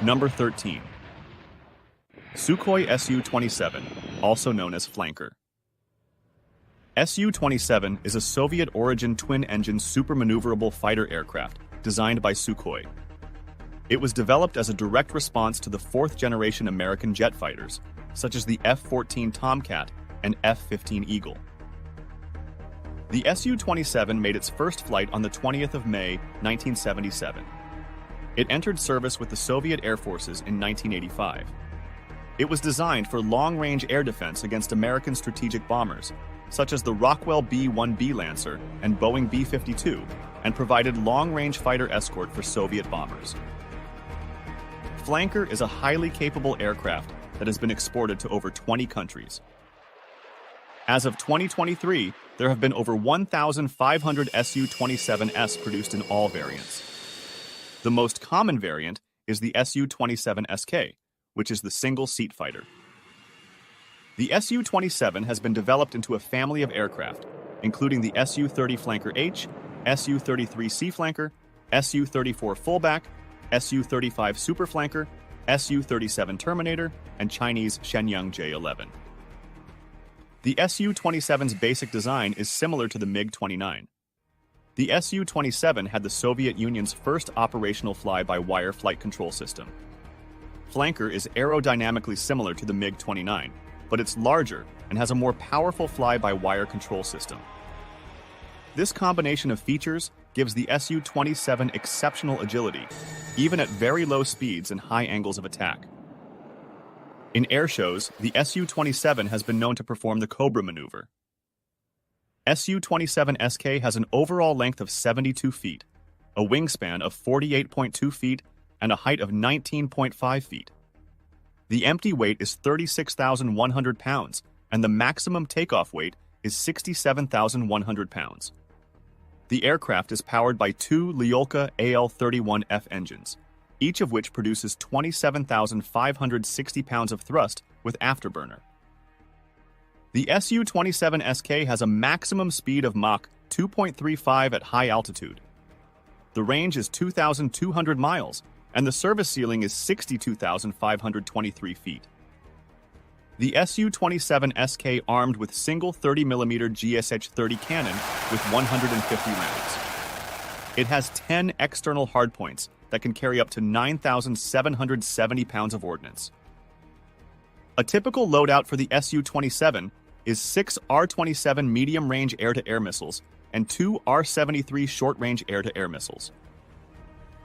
Number 13. Sukhoi SU27, also known as Flanker. Su-27 is a Soviet-origin twin-engine supermaneuverable fighter aircraft designed by Sukhoi. It was developed as a direct response to the fourth-generation American jet fighters, such as the F-14 Tomcat and F-15 Eagle. The Su-27 made its first flight on the 20th of May, 1977. It entered service with the Soviet Air Forces in 1985. It was designed for long-range air defense against American strategic bombers, such as the Rockwell B-1B Lancer and Boeing B-52, and provided long-range fighter escort for Soviet bombers. Flanker is a highly capable aircraft that has been exported to over 20 countries. As of 2023, there have been over 1,500 Su-27S produced in all variants. The most common variant is the Su-27SK, which is the single-seat fighter. The Su-27 has been developed into a family of aircraft, including the Su-30 Flanker H, Su-33C Flanker, Su-34 Fullback, Su-35 Super Flanker, Su-37 Terminator, and Chinese Shenyang J-11. The Su-27's basic design is similar to the MiG-29. The Su-27 had the Soviet Union's first operational fly-by-wire flight control system. Flanker is aerodynamically similar to the MiG-29, but it's larger and has a more powerful fly-by-wire control system. This combination of features gives the Su-27 exceptional agility, even at very low speeds and high angles of attack. In air shows, the Su-27 has been known to perform the Cobra maneuver. Su-27SK has an overall length of 72 feet, a wingspan of 48.2 feet, and a height of 19.5 feet. The empty weight is 36,100 pounds, and the maximum takeoff weight is 67,100 pounds. The aircraft is powered by two Lyulka AL-31F engines, each of which produces 27,560 pounds of thrust with afterburner. The Su-27SK has a maximum speed of Mach 2.35 at high altitude. The range is 2,200 miles, and the service ceiling is 62,523 feet. The Su-27SK armed with single 30mm GSH-30 cannon with 150 rounds. It has 10 external hardpoints that can carry up to 9,770 pounds of ordnance. A typical loadout for the Su-27 is 6 R-27 medium-range air-to-air missiles and 2 R-73 short-range air-to-air missiles.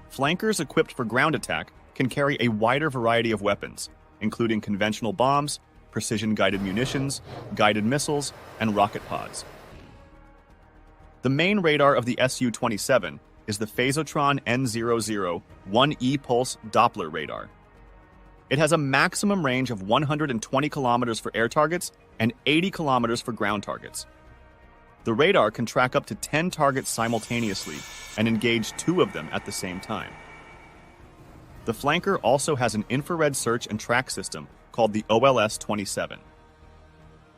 Flankers equipped for ground attack can carry a wider variety of weapons, including conventional bombs, precision-guided munitions, guided missiles, and rocket pods. The main radar of the Su-27 is the Phasotron N00 1E pulse Doppler radar. It has a maximum range of 120 kilometers for air targets and 80 kilometers for ground targets. The radar can track up to 10 targets simultaneously and engage 2 of them at the same time. The Flanker also has an infrared search and track system called the OLS-27.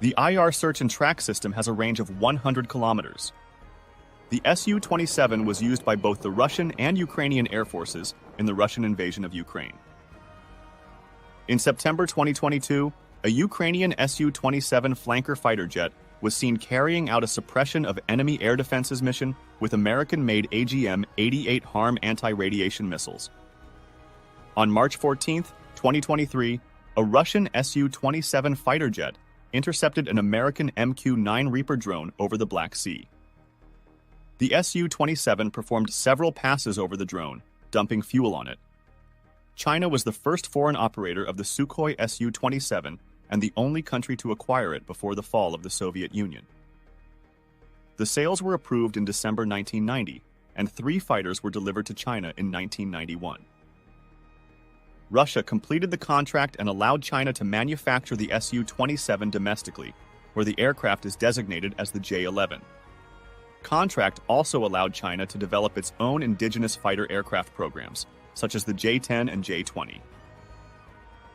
The IR search and track system has a range of 100 kilometers. The Su-27 was used by both the Russian and Ukrainian air forces in the Russian invasion of Ukraine. In September 2022, a Ukrainian Su-27 flanker fighter jet was seen carrying out a suppression of enemy air defenses mission with American-made AGM-88 HARM anti-radiation missiles. On March 14, 2023, a Russian Su-27 fighter jet intercepted an American MQ-9 Reaper drone over the Black Sea. The Su-27 performed several passes over the drone, dumping fuel on it. China was the first foreign operator of the Sukhoi Su-27 and the only country to acquire it before the fall of the Soviet Union. The sales were approved in December 1990, and 3 fighters were delivered to China in 1991. Russia completed the contract and allowed China to manufacture the Su-27 domestically, where the aircraft is designated as the J-11. Contract also allowed China to develop its own indigenous fighter aircraft programs, such as the J-10 and J-20.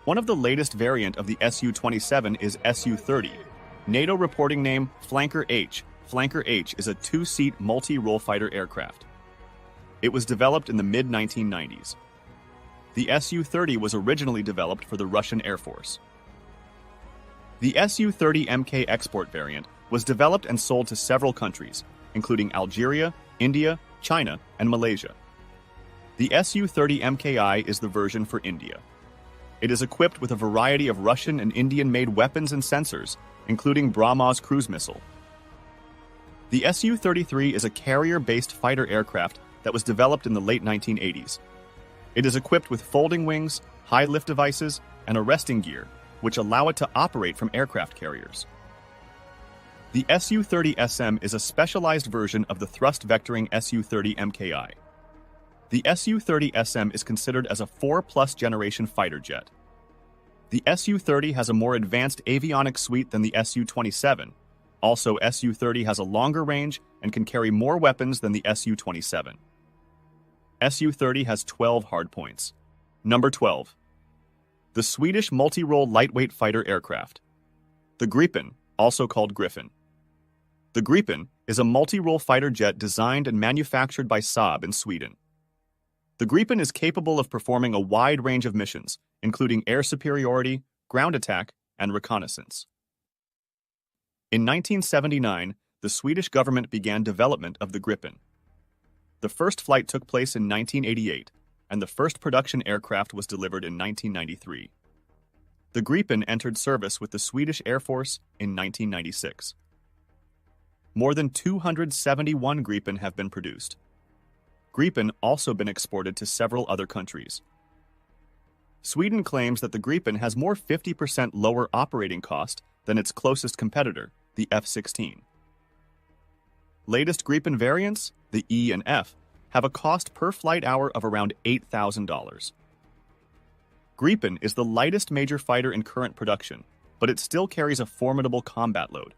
One of the latest variant of the Su-27 is Su-30. NATO reporting name Flanker H. Flanker H is a 2-seat multi-role fighter aircraft. It was developed in the mid-1990s. The Su-30 was originally developed for the Russian Air Force. The Su-30MK export variant was developed and sold to several countries, including Algeria, India, China, and Malaysia. The Su-30MKI is the version for India. It is equipped with a variety of Russian and Indian-made weapons and sensors, including BrahMos cruise missile. The Su-33 is a carrier-based fighter aircraft that was developed in the late 1980s. It is equipped with folding wings, high lift devices, and arresting gear, which allow it to operate from aircraft carriers. The Su-30SM is a specialized version of the thrust-vectoring Su-30MKI. The Su-30SM is considered as a 4+ generation fighter jet. The Su-30 has a more advanced avionics suite than the Su-27. Also, Su-30 has a longer range and can carry more weapons than the Su-27. Su-30 has 12 hardpoints. Number 12. The Swedish multirole lightweight fighter aircraft. The Gripen, also called Griffin. The Gripen is a multirole fighter jet designed and manufactured by Saab in Sweden. The Gripen is capable of performing a wide range of missions, including air superiority, ground attack, and reconnaissance. In 1979, the Swedish government began development of the Gripen. The first flight took place in 1988, and the first production aircraft was delivered in 1993. The Gripen entered service with the Swedish Air Force in 1996. More than 271 Gripen have been produced. Gripen also been exported to several other countries. Sweden claims that the Gripen has more 50% lower operating cost than its closest competitor, the F-16. Latest Gripen variants, the E and F, have a cost per flight hour of around $8,000. Gripen is the lightest major fighter in current production, but it still carries a formidable combat load.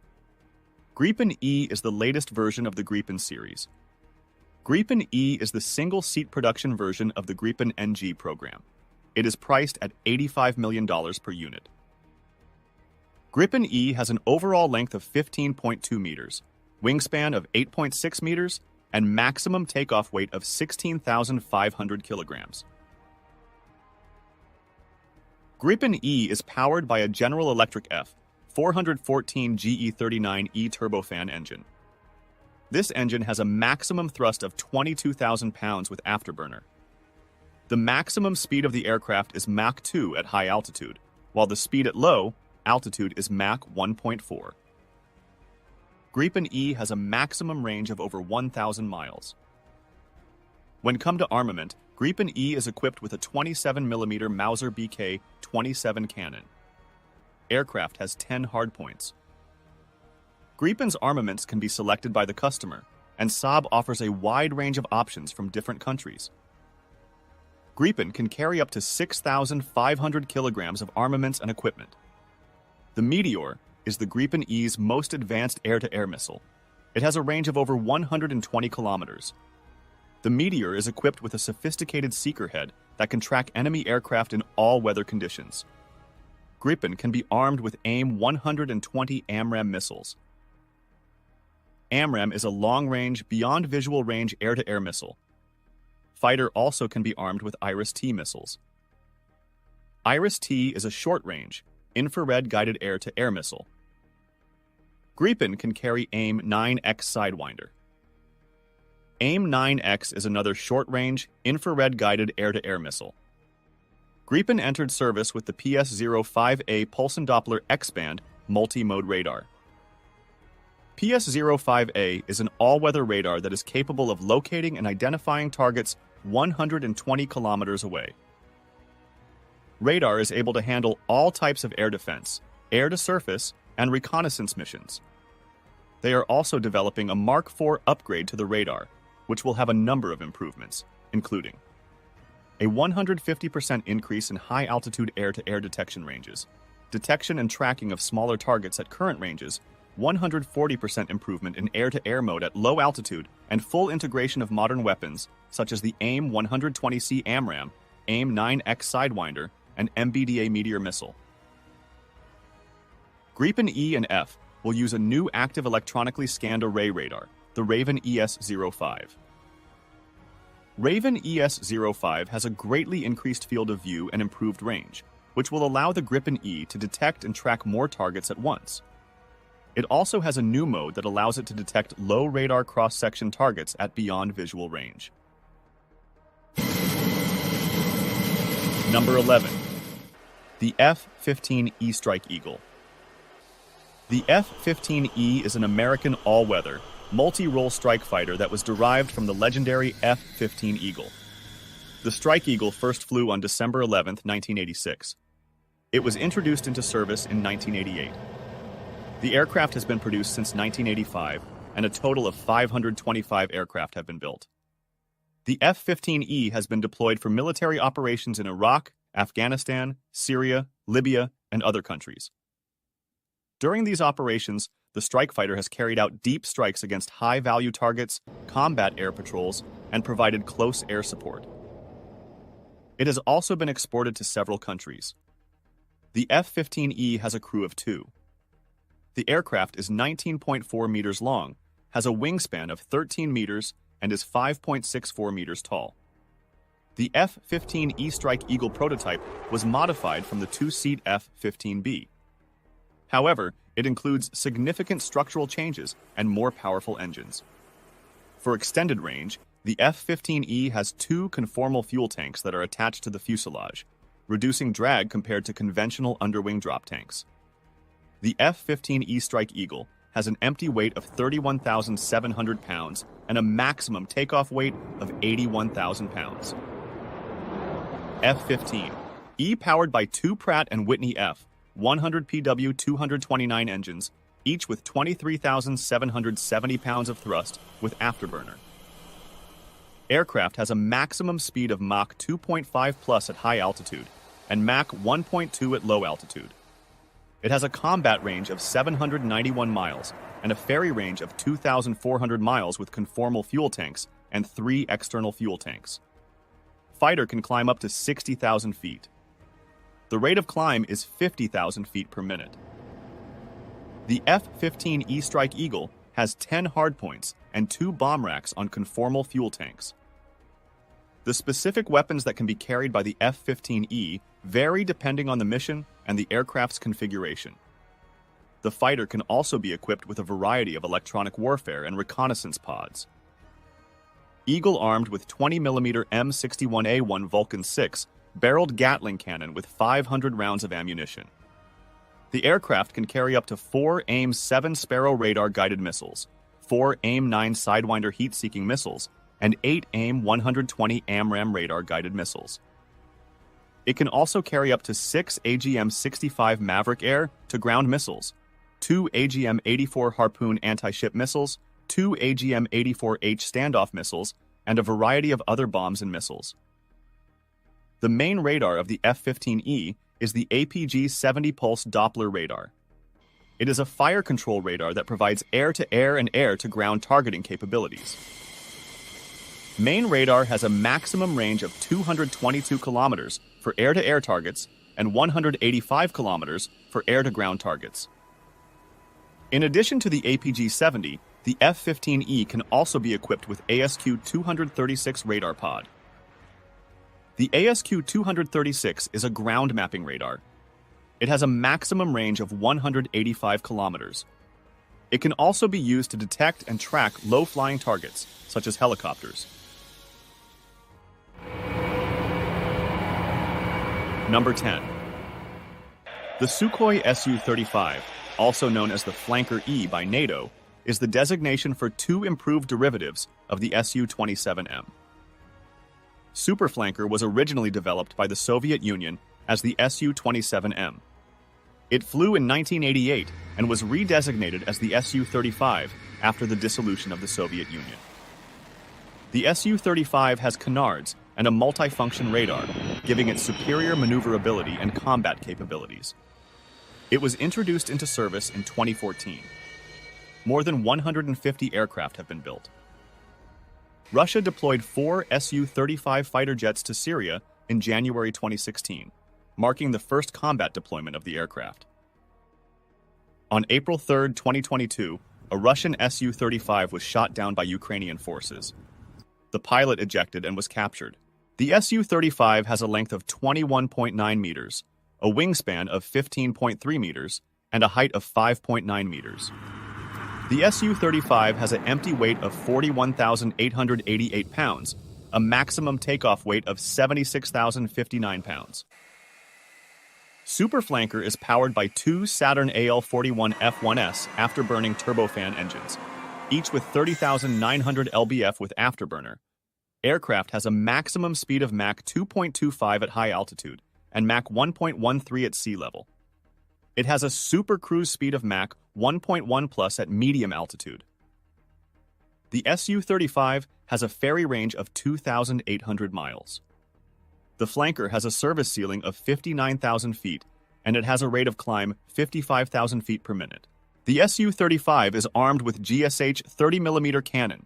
Gripen E is the latest version of the Gripen series. Gripen E is the single-seat production version of the Gripen NG program. It is priced at $85 million per unit. Gripen E has an overall length of 15.2 meters, wingspan of 8.6 meters, and maximum takeoff weight of 16,500 kilograms. Gripen E is powered by a General Electric F414 GE39E turbofan engine. This engine has a maximum thrust of 22,000 pounds with afterburner. The maximum speed of the aircraft is Mach 2 at high altitude, while the speed at low altitude is Mach 1.4. Gripen E has a maximum range of over 1,000 miles. When come to armament, Gripen E is equipped with a 27mm Mauser BK-27 cannon. Aircraft has 10 hardpoints. Gripen's armaments can be selected by the customer, and Saab offers a wide range of options from different countries. Gripen can carry up to 6,500 kilograms of armaments and equipment. The Meteor is the Gripen E's most advanced air-to-air missile. It has a range of over 120 kilometers. The Meteor is equipped with a sophisticated seeker head that can track enemy aircraft in all weather conditions. Gripen can be armed with AIM-120 AMRAAM missiles. AMRAAM is a long-range, beyond-visual-range air-to-air missile. Fighter also can be armed with IRIS-T missiles. IRIS-T is a short-range, infrared-guided air-to-air missile. Gripen can carry AIM-9X Sidewinder. AIM-9X is another short-range, infrared-guided air-to-air missile. Gripen entered service with the PS-05A Pulsen Doppler X-band multi-mode radar. PS-05A is an all-weather radar that is capable of locating and identifying targets 120 kilometers away. Radar is able to handle all types of air defense, air-to-surface, and reconnaissance missions. They are also developing a Mark IV upgrade to the radar, which will have a number of improvements, including a 150% increase in high-altitude air-to-air detection ranges, detection and tracking of smaller targets at current ranges, 140% improvement in air-to-air mode at low altitude, and full integration of modern weapons such as the AIM-120C AMRAAM, AIM-9X Sidewinder, and MBDA Meteor missile. Gripen E and F will use a new active electronically scanned array radar, the Raven ES-05. Raven ES-05 has a greatly increased field of view and improved range, which will allow the Gripen E to detect and track more targets at once. It also has a new mode that allows it to detect low radar cross-section targets at beyond visual range. Number 11. The F15 E Strike Eagle. The F-15E is an American all-weather, multi-role strike fighter that was derived from the legendary F-15 Eagle. The Strike Eagle first flew on December 11, 1986. It was introduced into service in 1988. The aircraft has been produced since 1985, and a total of 525 aircraft have been built. The F-15E has been deployed for military operations in Iraq, Afghanistan, Syria, Libya, and other countries. During these operations, the strike fighter has carried out deep strikes against high-value targets, combat air patrols, and provided close air support. It has also been exported to several countries. The F-15E has a crew of 2. The aircraft is 19.4 meters long, has a wingspan of 13 meters, and is 5.64 meters tall. The F-15E Strike Eagle prototype was modified from the 2-seat F-15B. However, it includes significant structural changes and more powerful engines. For extended range, the F-15E has 2 conformal fuel tanks that are attached to the fuselage, reducing drag compared to conventional underwing drop tanks. The F-15E Strike Eagle has an empty weight of 31,700 pounds and a maximum takeoff weight of 81,000 pounds. F-15E, powered by 2 Pratt & Whitney F-100 PW229 engines, each with 23,770 pounds of thrust with afterburner. Aircraft has a maximum speed of Mach 2.5 plus at high altitude and Mach 1.2 at low altitude. It has a combat range of 791 miles and a ferry range of 2,400 miles with conformal fuel tanks and 3 external fuel tanks. Fighter can climb up to 60,000 feet. The rate of climb is 50,000 feet per minute. The F-15E Strike Eagle has 10 hardpoints and 2 bomb racks on conformal fuel tanks. The specific weapons that can be carried by the F-15E vary depending on the mission and the aircraft's configuration. The fighter can also be equipped with a variety of electronic warfare and reconnaissance pods. Eagle armed with 20mm M61A1 Vulcan 6 barreled Gatling cannon with 500 rounds of ammunition. The aircraft can carry up to 4 AIM-7 Sparrow radar-guided missiles, 4 AIM-9 Sidewinder heat-seeking missiles, and 8 AIM-120 AMRAAM radar-guided missiles. It can also carry up to 6 AGM-65 Maverick air-to-ground missiles, 2 AGM-84 Harpoon anti-ship missiles, 2 AGM-84H standoff missiles, and a variety of other bombs and missiles. The main radar of the F-15E is the APG-70 Pulse Doppler radar. It is a fire control radar that provides air-to-air and air-to-ground targeting capabilities. Main radar has a maximum range of 222 kilometers for air-to-air targets and 185 kilometers for air-to-ground targets. In addition to the APG-70, the F-15E can also be equipped with ASQ-236 radar pod. The ASQ-236 is a ground mapping radar. It has a maximum range of 185 kilometers. It can also be used to detect and track low-flying targets, such as helicopters. Number 10. The Sukhoi SU35, also known as the Flanker E by NATO, is the designation for 2 improved derivatives of the Su-27M. Superflanker was originally developed by the Soviet Union as the Su-27M. It flew in 1988 and was redesignated as the Su-35 after the dissolution of the Soviet Union. The Su-35 has canards and a multifunction radar, giving it superior maneuverability and combat capabilities. It was introduced into service in 2014. More than 150 aircraft have been built. Russia deployed 4 Su-35 fighter jets to Syria in January 2016, marking the first combat deployment of the aircraft. On April 3, 2022, a Russian Su-35 was shot down by Ukrainian forces. The pilot ejected and was captured. The Su-35 has a length of 21.9 meters, a wingspan of 15.3 meters, and a height of 5.9 meters. The Su-35 has an empty weight of 41,888 pounds, a maximum takeoff weight of 76,059 pounds. Superflanker is powered by two Saturn AL-41 F1S afterburning turbofan engines, each with 30,900 lbf with afterburner. Aircraft has a maximum speed of Mach 2.25 at high altitude and Mach 1.13 at sea level. It has a super cruise speed of Mach 1.1 plus at medium altitude. The Su-35 has a ferry range of 2,800 miles. The flanker has a service ceiling of 59,000 feet, and it has a rate of climb 55,000 feet per minute. The Su-35 is armed with GSH 30mm cannon.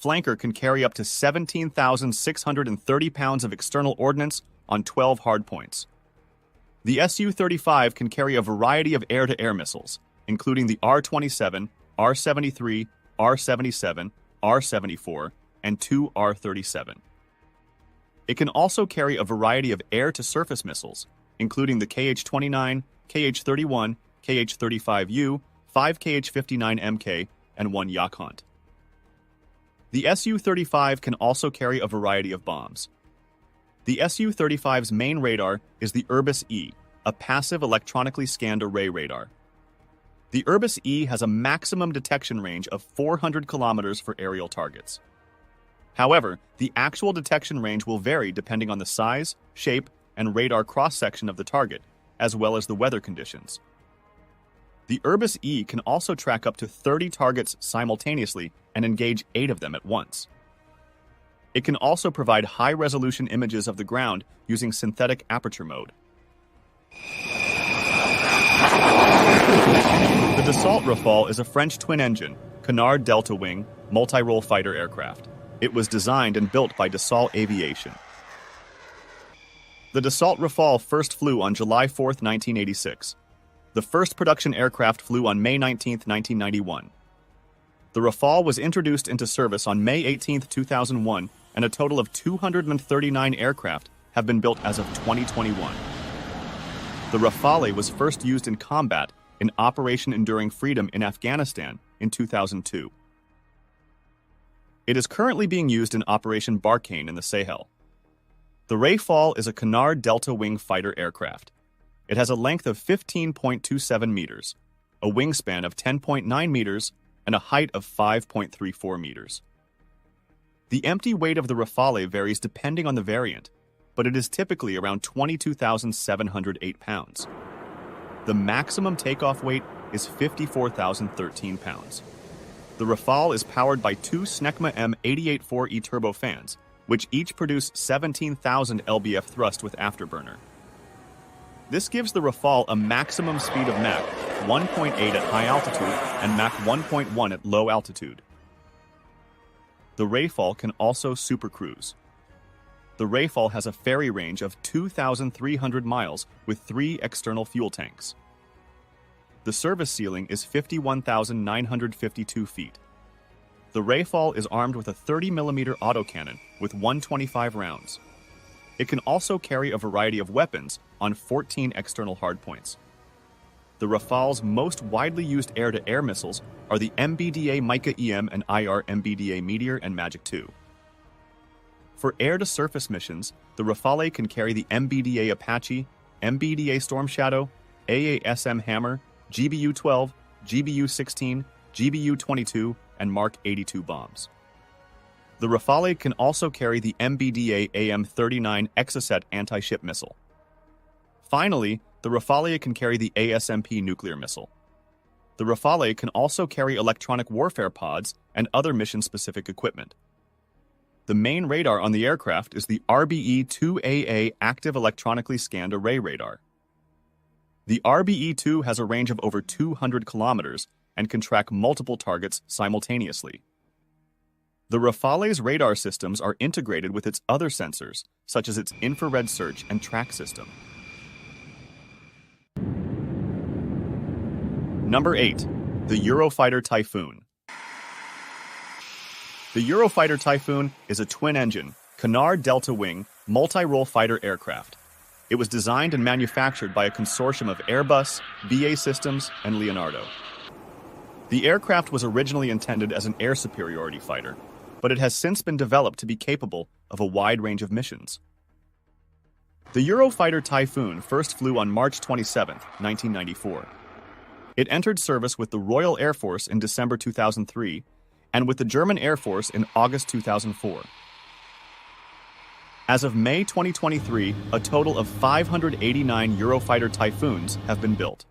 Flanker can carry up to 17,630 pounds of external ordnance on 12 hardpoints. The Su-35 can carry a variety of air-to-air missiles, including the R-27, R-73, R-77, R-74, and two R-37. It can also carry a variety of air-to-surface missiles, including the KH-29, KH-31, KH-35U, 5 KH-59MK, and 1 Yakhant. The Su-35 can also carry a variety of bombs. The Su-35's main radar is the Urbis-E, a passive electronically scanned array radar. The Urbis-E has a maximum detection range of 400 kilometers for aerial targets. However, the actual detection range will vary depending on the size, shape, and radar cross-section of the target, as well as the weather conditions. The Urbis-E can also track up to 30 targets simultaneously and engage 8 of them at once. It can also provide high-resolution images of the ground using synthetic aperture mode. The Dassault Rafale is a French twin-engine, canard delta-wing, multirole fighter aircraft. It was designed and built by Dassault Aviation. The Dassault Rafale first flew on July 4, 1986. The first production aircraft flew on May 19, 1991. The Rafale was introduced into service on May 18, 2001, and a total of 239 aircraft have been built as of 2021. The Rafale was first used in combat in Operation Enduring Freedom in Afghanistan in 2002. It is currently being used in Operation Barkhane in the Sahel. The Rafale is a canard delta-wing fighter aircraft. It has a length of 15.27 meters, a wingspan of 10.9 meters, and a height of 5.34 meters. The empty weight of the Rafale varies depending on the variant, but it is typically around 22,708 pounds. The maximum takeoff weight is 54,013 pounds. The Rafale is powered by two Snecma M884E turbofans, which each produce 17,000 lbf thrust with afterburner. This gives the Rafale a maximum speed of Mach 1.8 at high altitude and Mach 1.1 at low altitude. The Rafale can also supercruise. The Rafale has a ferry range of 2,300 miles with 3 external fuel tanks. The service ceiling is 51,952 feet. The Rafale is armed with a 30mm autocannon with 125 rounds. It can also carry a variety of weapons on 14 external hardpoints. The Rafale's most widely used air-to-air missiles are the MBDA Mica-EM and IR MBDA Meteor and Magic II. For air-to-surface missions, the Rafale can carry the MBDA Apache, MBDA Storm Shadow, AASM Hammer, GBU-12, GBU-16, GBU-22, and Mark 82 bombs. The Rafale can also carry the MBDA AM-39 Exocet anti-ship missile. Finally, the Rafale can carry the ASMP nuclear missile. The Rafale can also carry electronic warfare pods and other mission-specific equipment. The main radar on the aircraft is the RBE-2AA active electronically scanned array radar. The RBE-2 has a range of over 200 kilometers and can track multiple targets simultaneously. The Rafale's radar systems are integrated with its other sensors, such as its infrared search and track system. Number 8. The Eurofighter Typhoon. The Eurofighter Typhoon is a twin-engine, canard delta-wing, multi-role fighter aircraft. It was designed and manufactured by a consortium of Airbus, BAE Systems, and Leonardo. The aircraft was originally intended as an air superiority fighter, but it has since been developed to be capable of a wide range of missions. The Eurofighter Typhoon first flew on March 27, 1994. It entered service with the Royal Air Force in December 2003 and with the German Air Force in August 2004. As of May 2023, a total of 589 Eurofighter Typhoons have been built.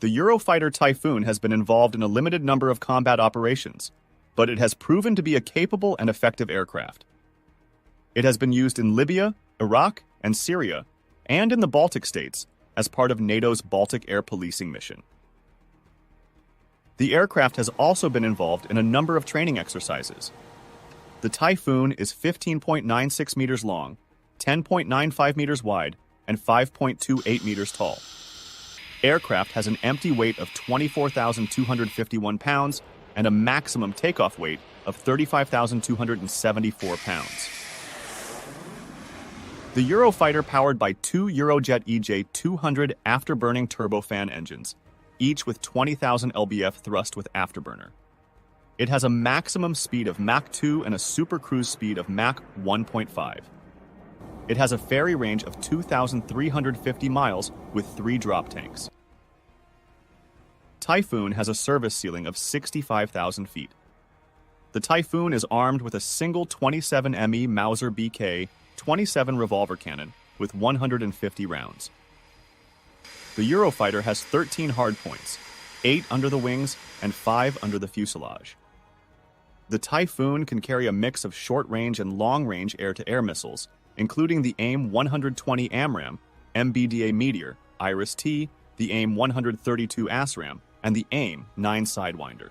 The Eurofighter Typhoon has been involved in a limited number of combat operations, but it has proven to be a capable and effective aircraft. It has been used in Libya, Iraq, and Syria, and in the Baltic states as part of NATO's Baltic Air Policing mission. The aircraft has also been involved in a number of training exercises. The Typhoon is 15.96 meters long, 10.95 meters wide, and 5.28 meters tall. Aircraft has an empty weight of 24,251 pounds and a maximum takeoff weight of 35,274 pounds. The Eurofighter powered by two Eurojet EJ200 afterburning turbofan engines, each with 20,000 lbf thrust with afterburner. It has a maximum speed of Mach 2 and a supercruise speed of Mach 1.5. It has a ferry range of 2,350 miles with 3 drop tanks. Typhoon has a service ceiling of 65,000 feet. The Typhoon is armed with a single 27 ME Mauser BK-27 revolver cannon with 150 rounds. The Eurofighter has 13 hardpoints, 8 under the wings and 5 under the fuselage. The Typhoon can carry a mix of short-range and long-range air-to-air missiles, including the AIM-120 AMRAAM, MBDA Meteor, Iris-T, the AIM-132 ASRAAM, and the AIM-9 Sidewinder.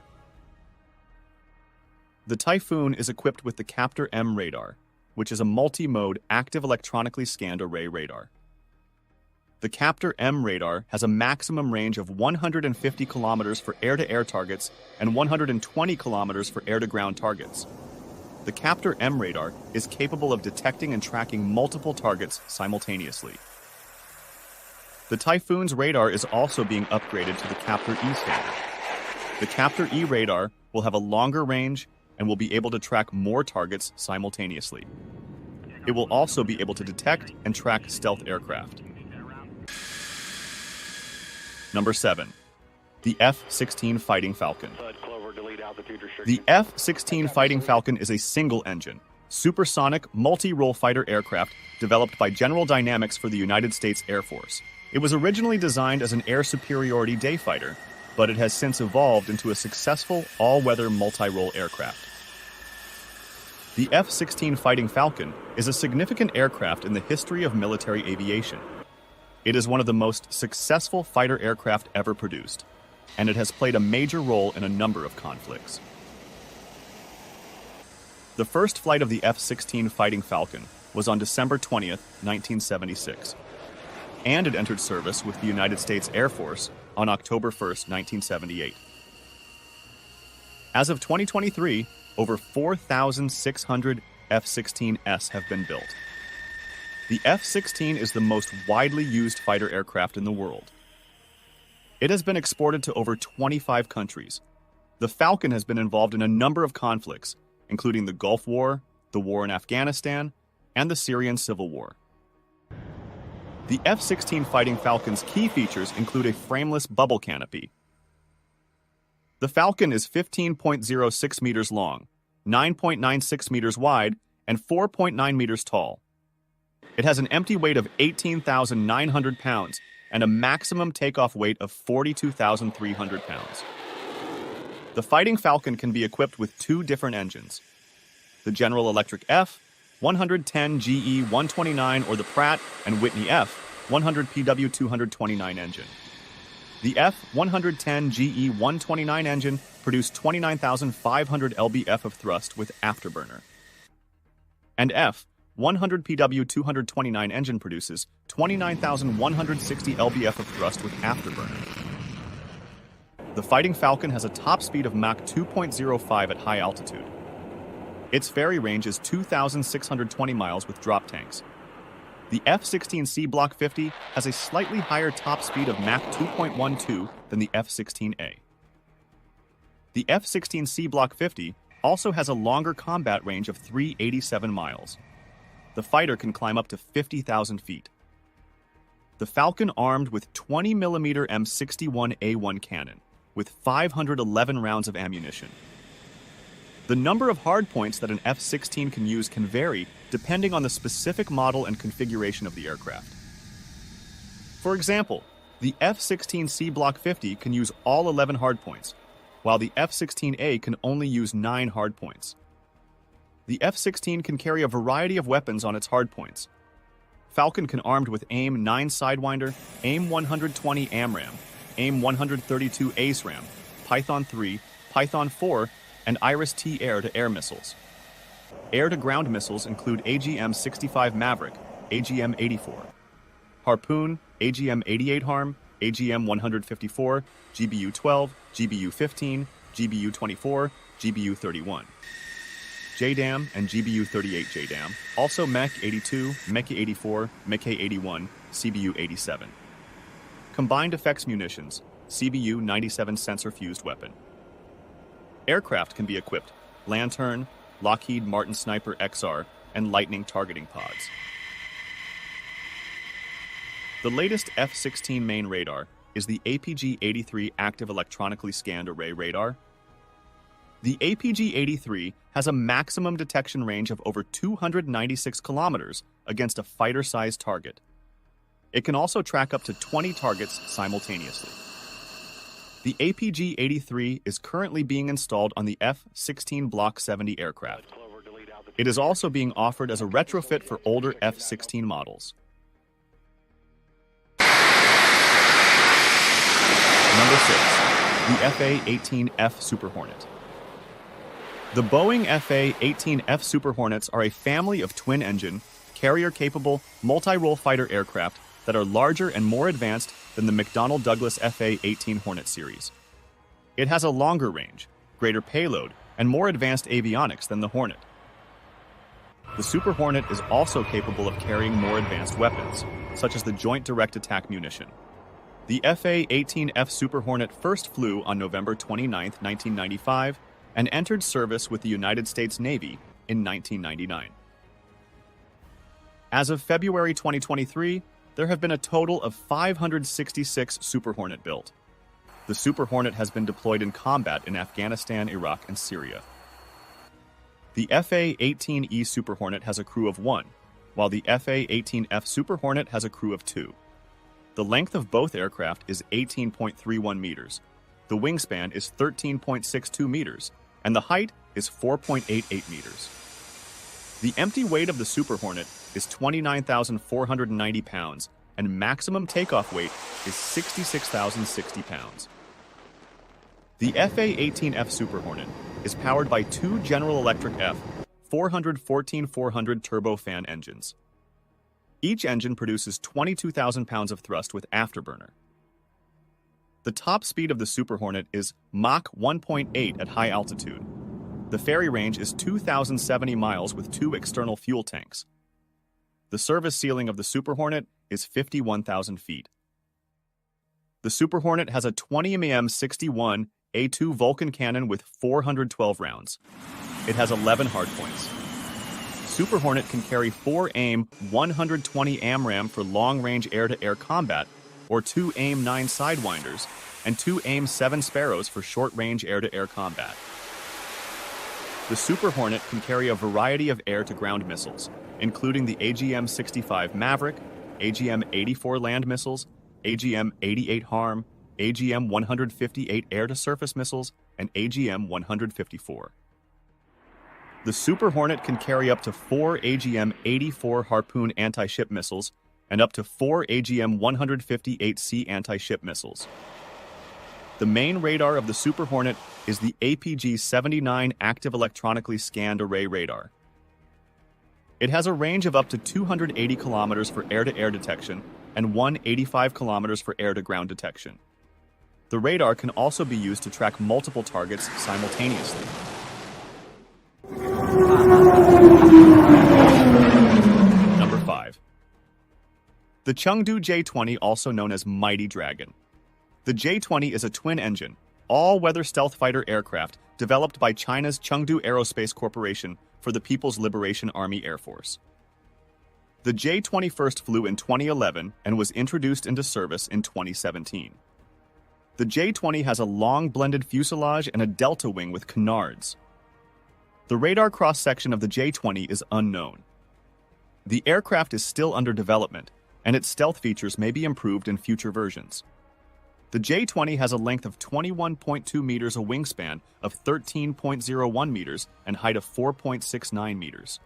The Typhoon is equipped with the Captor-M radar, which is a multi-mode active electronically scanned array radar. The Captor-M radar has a maximum range of 150 kilometers for air-to-air targets and 120 kilometers for air-to-ground targets. The Captor-M radar is capable of detecting and tracking multiple targets simultaneously. The Typhoon's radar is also being upgraded to the Captor-E standard. The Captor-E radar will have a longer range and will be able to track more targets simultaneously. It will also be able to detect and track stealth aircraft. Number 7. The F-16 Fighting Falcon. The F-16 Fighting Falcon is a single-engine, supersonic, multi-role fighter aircraft developed by General Dynamics for the United States Air Force. It was originally designed as an air superiority day fighter, but it has since evolved into a successful all-weather multi-role aircraft. The F-16 Fighting Falcon is a significant aircraft in the history of military aviation. It is one of the most successful fighter aircraft ever produced, and it has played a major role in a number of conflicts. The first flight of the F-16 Fighting Falcon was on December 20, 1976, and it entered service with the United States Air Force on October 1, 1978. As of 2023, over 4,600 F-16s have been built. The F-16 is the most widely used fighter aircraft in the world. It has been exported to over 25 countries. The Falcon has been involved in a number of conflicts, including the Gulf War, the war in Afghanistan, and the Syrian Civil War. The F-16 Fighting Falcon's key features include a frameless bubble canopy. The Falcon is 15.06 meters long, 9.96 meters wide, and 4.9 meters tall. It has an empty weight of 18,900 pounds and a maximum takeoff weight of 42,300 pounds. The Fighting Falcon can be equipped with 2 different engines: the General Electric F-110 GE-129 or the Pratt & Whitney F-100 PW-229 engine. The F-110 GE-129 engine produced 29,500 lbf of thrust with afterburner. And F-100 PW-229 engine produces 29,160 lbf of thrust with afterburner. The Fighting Falcon has a top speed of Mach 2.05 at high altitude, Its ferry range is 2,620 miles with drop tanks. The F-16C Block 50 has a slightly higher top speed of Mach 2.12 than the F-16A. The F-16C Block 50 also has a longer combat range of 387 miles. The fighter can climb up to 50,000 feet. The Falcon armed with 20mm M61A1 cannon, with 511 rounds of ammunition. The number of hardpoints that an F-16 can use can vary depending on the specific model and configuration of the aircraft. For example, the F-16C Block 50 can use all 11 hardpoints, while the F-16A can only use 9 hardpoints. The F-16 can carry a variety of weapons on its hardpoints. Falcon can armed with AIM-9 Sidewinder, AIM-120 AMRAAM, AIM-132 ACE-RAM, Python 3, Python 4, and Iris-T air-to-air missiles. Air-to-ground missiles include AGM-65 Maverick, AGM-84, Harpoon, AGM-88 HARM, AGM-154, GBU-12, GBU-15, GBU-24, GBU-31. JDAM and GBU-38 JDAM, also MEK-82, MEK-84, MEK-81, CBU-87. Combined Effects Munitions, CBU-97 Sensor-Fused Weapon. Aircraft can be equipped Lantern, Lockheed Martin Sniper XR, and Lightning targeting pods. The latest F-16 main radar is the APG-83 Active Electronically Scanned Array Radar. The APG-83 has a maximum detection range of over 296 kilometers against a fighter-sized target. It can also track up to 20 targets simultaneously. The APG-83 is currently being installed on the F-16 Block 70 aircraft. It is also being offered as a retrofit for older F-16 models. Number 6. The FA-18F Super Hornet. The Boeing FA-18F Super Hornets are a family of twin-engine, carrier-capable, multi-role fighter aircraft that are larger and more advanced than the McDonnell Douglas FA-18 Hornet series. It has a longer range, greater payload, and more advanced avionics than the Hornet. The Super Hornet is also capable of carrying more advanced weapons, such as the Joint Direct Attack Munition. The FA-18F Super Hornet first flew on November 29, 1995, and entered service with the United States Navy in 1999. As of February 2023, there have been a total of 566 Super Hornet built. The Super Hornet has been deployed in combat in Afghanistan, Iraq, and Syria. The FA-18E Super Hornet has a crew of 1, while the FA-18F Super Hornet has a crew of 2. The length of both aircraft is 18.31 meters. The wingspan is 13.62 meters, and the height is 4.88 meters. The empty weight of the Super Hornet is 29,490 pounds, and maximum takeoff weight is 66,060 pounds. The FA-18F Super Hornet is powered by 2 General Electric F-414-400 turbofan engines. Each engine produces 22,000 pounds of thrust with afterburner. The top speed of the Super Hornet is Mach 1.8 at high altitude. The ferry range is 2,070 miles with 2 external fuel tanks. The service ceiling of the Super Hornet is 51,000 feet. The Super Hornet has a 20mm 61 A2 Vulcan cannon with 412 rounds. It has 11 hardpoints. Super Hornet can carry 4 AIM-120 AMRAAM for long-range air-to-air combat, or 2 AIM-9 Sidewinders, and 2 AIM-7 Sparrows for short-range air-to-air combat. The Super Hornet can carry a variety of air-to-ground missiles, including the AGM-65 Maverick, AGM-84 land missiles, AGM-88 HARM, AGM-158 air-to-surface missiles, and AGM-154. The Super Hornet can carry up to 4 AGM-84 Harpoon anti-ship missiles and up to 4 AGM-158C anti-ship missiles. The main radar of the Super Hornet is the APG-79 Active Electronically Scanned Array Radar. It has a range of up to 280 kilometers for air-to-air detection and 185 kilometers for air-to-ground detection. The radar can also be used to track multiple targets simultaneously. Number 5. The Chengdu J-20, also known as Mighty Dragon. The J-20 is a twin-engine, all-weather stealth fighter aircraft developed by China's Chengdu Aerospace Corporation for the People's Liberation Army Air Force. The J-20 first flew in 2011 and was introduced into service in 2017. The J-20 has a long blended fuselage and a delta wing with canards. The radar cross-section of the J-20 is unknown. The aircraft is still under development, and its stealth features may be improved in future versions. The J-20 has a length of 21.2 meters, a wingspan of 13.01 meters, and height of 4.69 meters.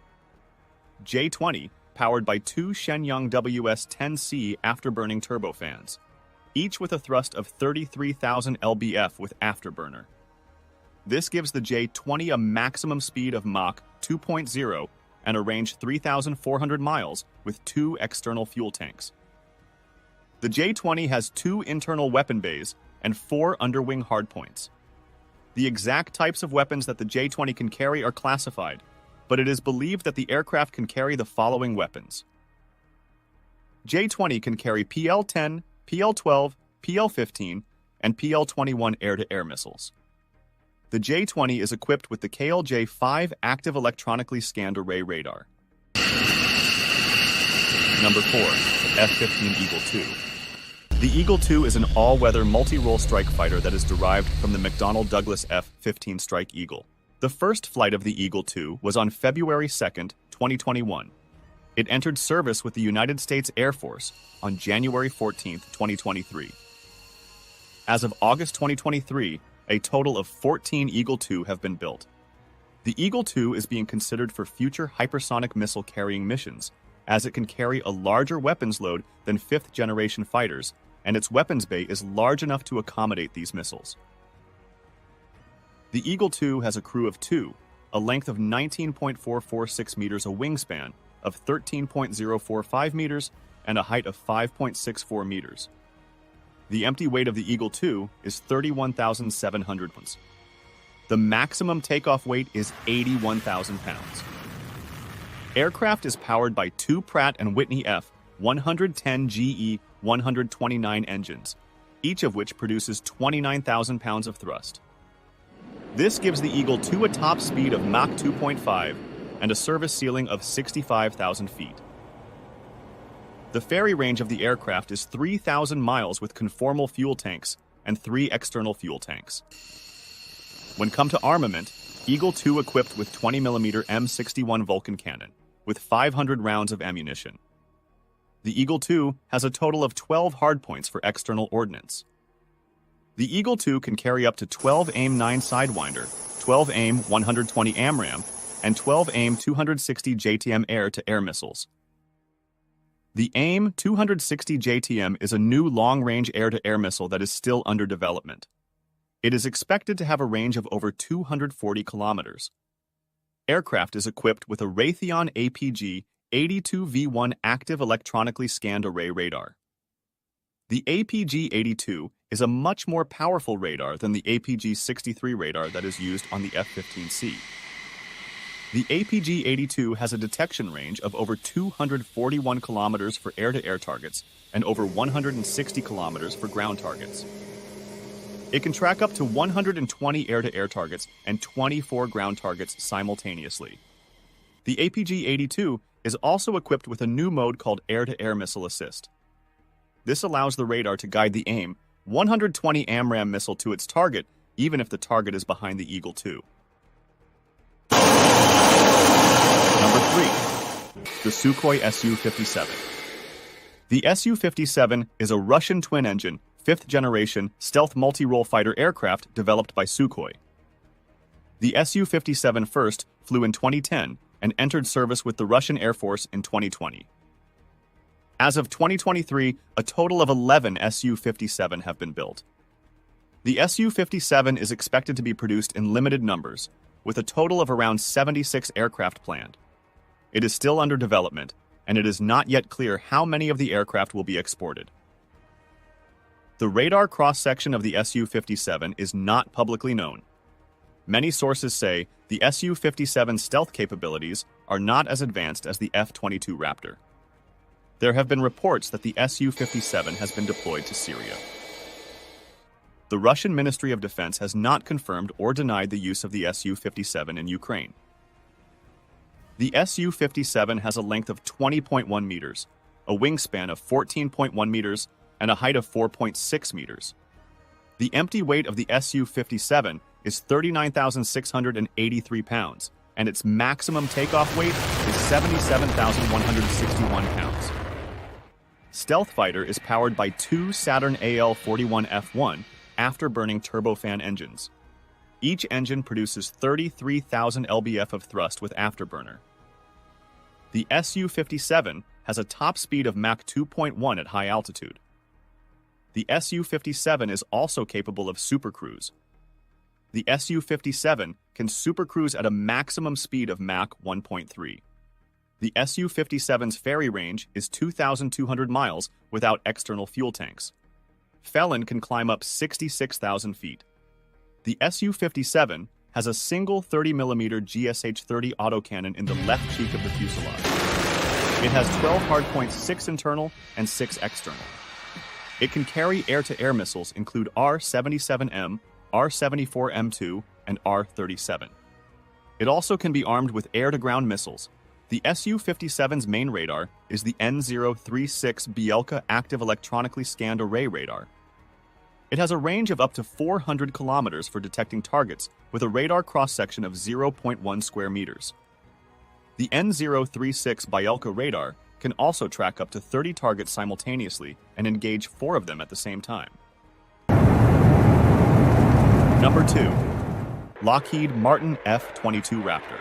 J-20, powered by two Shenyang WS-10C afterburning turbofans, each with a thrust of 33,000 lbf with afterburner. This gives the J-20 a maximum speed of Mach 2.0 and a range 3,400 miles with two external fuel tanks. The J-20 has two internal weapon bays and four underwing hardpoints. The exact types of weapons that the J-20 can carry are classified, but it is believed that the aircraft can carry the following weapons. J-20 can carry PL-10, PL-12, PL-15, and PL-21 air-to-air missiles. The J-20 is equipped with the KLJ-5 active electronically scanned array radar. Number 4. F15 Eagle 2. The Eagle 2 is an all-weather multi-role strike fighter that is derived from the McDonnell Douglas F-15 Strike Eagle. The first flight of the Eagle 2 was on February 2, 2021. It entered service with the United States Air Force on January 14, 2023. As of August 2023, a total of 14 Eagle 2 have been built. The Eagle 2 is being considered for future hypersonic missile-carrying missions, as it can carry a larger weapons load than fifth-generation fighters, and its weapons bay is large enough to accommodate these missiles. The Eagle 2 has a crew of 2, a length of 19.446 meters, a wingspan of 13.045 meters, and a height of 5.64 meters. The empty weight of the Eagle 2 is 31,700 pounds. The maximum takeoff weight is 81,000 pounds. Aircraft is powered by two Pratt & Whitney F110 GE129 engines, each of which produces 29,000 pounds of thrust. This gives the Eagle 2 a top speed of Mach 2.5 and a service ceiling of 65,000 feet. The ferry range of the aircraft is 3,000 miles with conformal fuel tanks and 3 external fuel tanks. When come to armament, Eagle 2 equipped with 20mm M61 Vulcan cannon, with 500 rounds of ammunition. The Eagle 2 has a total of 12 hardpoints for external ordnance. The Eagle 2 can carry up to 12 AIM-9 Sidewinder, 12 AIM 120 AMRAAM, and 12 AIM 260 JTM air-to-air missiles. The AIM 260 JTM is a new long-range air-to-air missile that is still under development. It is expected to have a range of over 240 kilometers. Aircraft is equipped with a Raytheon APG-82V1 active electronically scanned array radar. The APG-82 is a much more powerful radar than the APG-63 radar that is used on the F-15C. The APG-82 has a detection range of over 241 kilometers for air-to-air targets and over 160 kilometers for ground targets. It can track up to 120 air-to-air targets and 24 ground targets simultaneously. The APG-82 is also equipped with a new mode called Air-to-Air Missile Assist. This allows the radar to guide the AIM 120 AMRAAM missile to its target, even if the target is behind the Eagle 2. Number 3. The Sukhoi SU-57. The Su-57 is a Russian twin-engine, fifth-generation stealth multi-role fighter aircraft developed by Sukhoi. The Su-57 first flew in 2010 and entered service with the Russian Air Force in 2020. As of 2023, a total of 11 Su-57 have been built. The Su-57 is expected to be produced in limited numbers, with a total of around 76 aircraft planned. It is still under development, and it is not yet clear how many of the aircraft will be exported. The radar cross-section of the Su-57 is not publicly known. Many sources say the Su-57 stealth capabilities are not as advanced as the F-22 Raptor. There have been reports that the Su-57 has been deployed to Syria. The Russian Ministry of Defense has not confirmed or denied the use of the Su-57 in Ukraine. The Su-57 has a length of 20.1 meters, a wingspan of 14.1 meters, and a height of 4.6 meters. The empty weight of the Su-57 is 39,683 pounds, and its maximum takeoff weight is 77,161 pounds. Stealth Fighter is powered by two Saturn AL-41F1 afterburning turbofan engines. Each engine produces 33,000 lb-f of thrust with afterburner. The Su-57 has a top speed of Mach 2.1 at high altitude. The Su-57 is also capable of supercruise. The Su-57 can supercruise at a maximum speed of Mach 1.3. The Su-57's ferry range is 2,200 miles without external fuel tanks. Felon can climb up 66,000 feet. The Su-57 has a single 30mm GSH-30 autocannon in the left cheek of the fuselage. It has 12 hardpoints, 6 internal and 6 external. It can carry air-to-air missiles include R-77M, R-74M2, and R-37. It also can be armed with air-to-ground missiles. The Su-57's main radar is the N036 Bielka active electronically scanned array radar. It has a range of up to 400 kilometers for detecting targets with a radar cross-section of 0.1 square meters. The N036 Bielka radar can also track up to 30 targets simultaneously and engage 4 of them at the same time. Number 2. Lockheed Martin F-22 Raptor.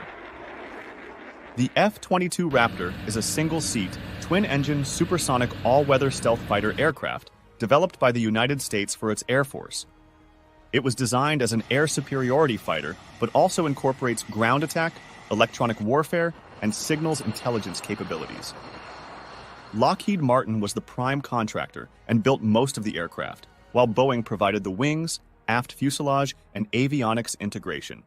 The F-22 Raptor is a single-seat, twin-engine, supersonic all-weather stealth fighter aircraft developed by the United States for its Air Force. It was designed as an air superiority fighter, but also incorporates ground attack, electronic warfare, and signals intelligence capabilities. Lockheed Martin was the prime contractor and built most of the aircraft, while Boeing provided the wings, aft fuselage, and avionics integration.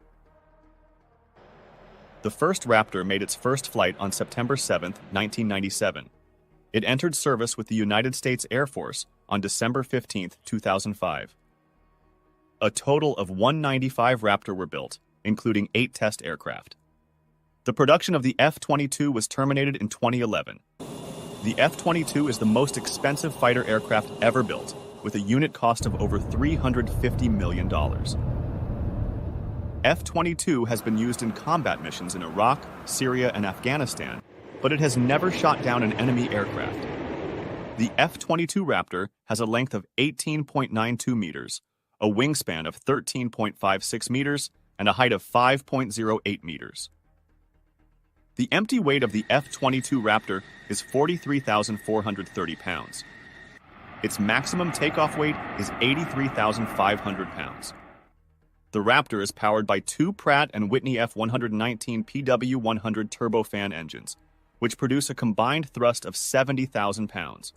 The first Raptor made its first flight on September 7, 1997. It entered service with the United States Air Force on December 15, 2005. A total of 195 Raptor were built, including 8 test aircraft. The production of the F-22 was terminated in 2011. The F-22 is the most expensive fighter aircraft ever built, with a unit cost of over $350 million. F-22 has been used in combat missions in Iraq, Syria, and Afghanistan, but it has never shot down an enemy aircraft. The F-22 Raptor has a length of 18.92 meters, a wingspan of 13.56 meters, and a height of 5.08 meters. The empty weight of the F-22 Raptor is 43,430 pounds. Its maximum takeoff weight is 83,500 pounds. The Raptor is powered by 2 Pratt & Whitney F119 PW100 turbofan engines, which produce a combined thrust of 70,000 pounds.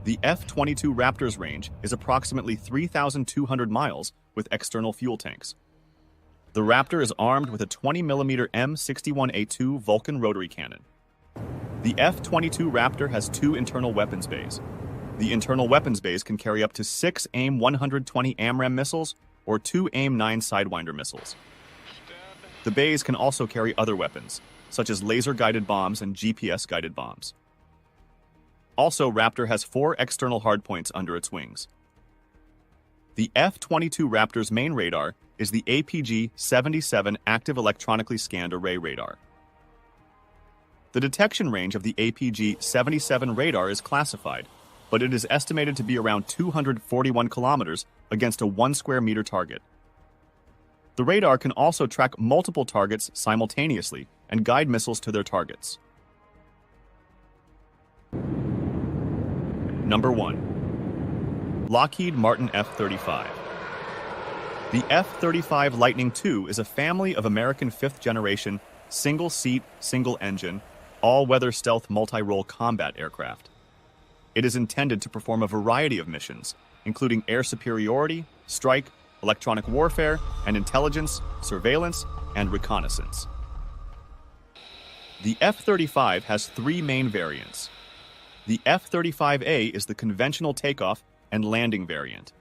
The F-22 Raptor's range is approximately 3,200 miles with external fuel tanks. The Raptor is armed with a 20mm M61A2 Vulcan rotary cannon. The F-22 Raptor has 2 internal weapons bays. The internal weapons bays can carry up to 6 AIM-120 AMRAAM missiles or 2 AIM-9 Sidewinder missiles. The bays can also carry other weapons, such as laser-guided bombs and GPS-guided bombs. Also, Raptor has 4 external hardpoints under its wings. The F-22 Raptor's main radar is the APG-77 active electronically scanned array radar. The detection range of the APG-77 radar is classified, but it is estimated to be around 241 kilometers against a 1 square meter target. The radar can also track multiple targets simultaneously and guide missiles to their targets. Number 1. Lockheed Martin F-35. The F-35 Lightning II is a family of American 5th-generation, single-seat, single-engine, all-weather stealth multirole combat aircraft. It is intended to perform a variety of missions, including air superiority, strike, electronic warfare, and intelligence, surveillance, and reconnaissance. The F-35 has three main variants. The F-35A is the conventional takeoff and landing variant.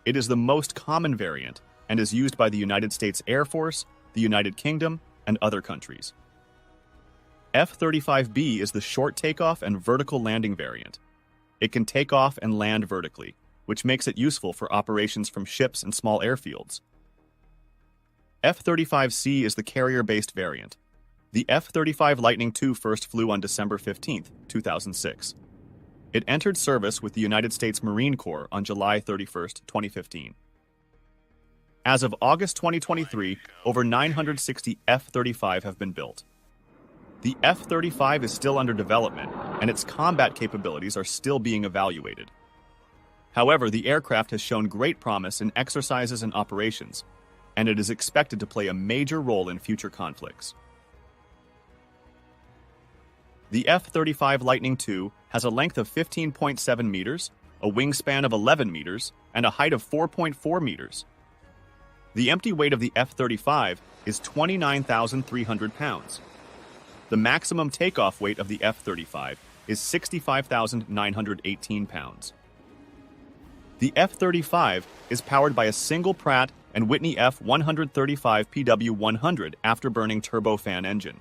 It is the most common variant and is used by the United States Air Force, the United Kingdom, and other countries. F-35B is the short takeoff and vertical landing variant. It can take off and land vertically, which makes it useful for operations from ships and small airfields. F-35C is the carrier-based variant. The F-35 Lightning II first flew on December 15, 2006. It entered service with the United States Marine Corps on July 31, 2015. As of August 2023, over 960 F-35 have been built. The F-35 is still under development, and its combat capabilities are still being evaluated. However, the aircraft has shown great promise in exercises and operations, and it is expected to play a major role in future conflicts. The F-35 Lightning II has a length of 15.7 meters, a wingspan of 11 meters, and a height of 4.4 meters. The empty weight of the F-35 is 29,300 pounds. The maximum takeoff weight of the F-35 is 65,918 pounds. The F-35 is powered by a single Pratt & Whitney F135 PW100 afterburning turbofan engine.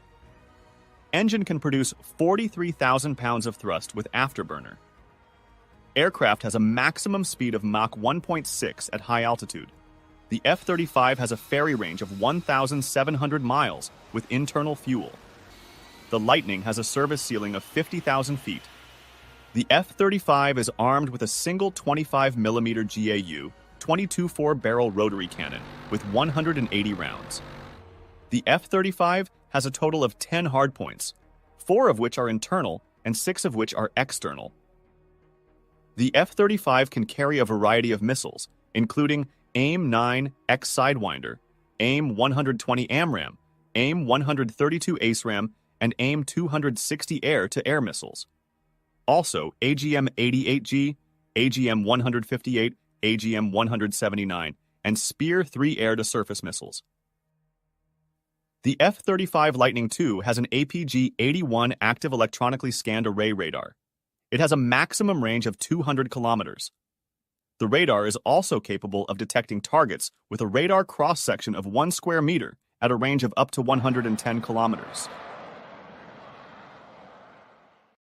Engine can produce 43,000 pounds of thrust with afterburner. Aircraft has a maximum speed of Mach 1.6 at high altitude. The F-35 has a ferry range of 1,700 miles with internal fuel. The Lightning has a service ceiling of 50,000 feet. The F-35 is armed with a single 25mm GAU 22-4-barrel rotary cannon with 180 rounds. The F-35 has a total of 10 hardpoints, 4 of which are internal and 6 of which are external. The F-35 can carry a variety of missiles, including AIM-9 X Sidewinder, AIM-120 AMRAAM, AIM-132 ACERAM, and AIM-260 air-to-air missiles. Also, AGM-88G, AGM-158, AGM-179, and Spear-3 air-to-surface missiles. The F-35 Lightning II has an APG-81 active electronically scanned array radar. It has a maximum range of 200 kilometers. The radar is also capable of detecting targets with a radar cross-section of 1 square meter at a range of up to 110 kilometers.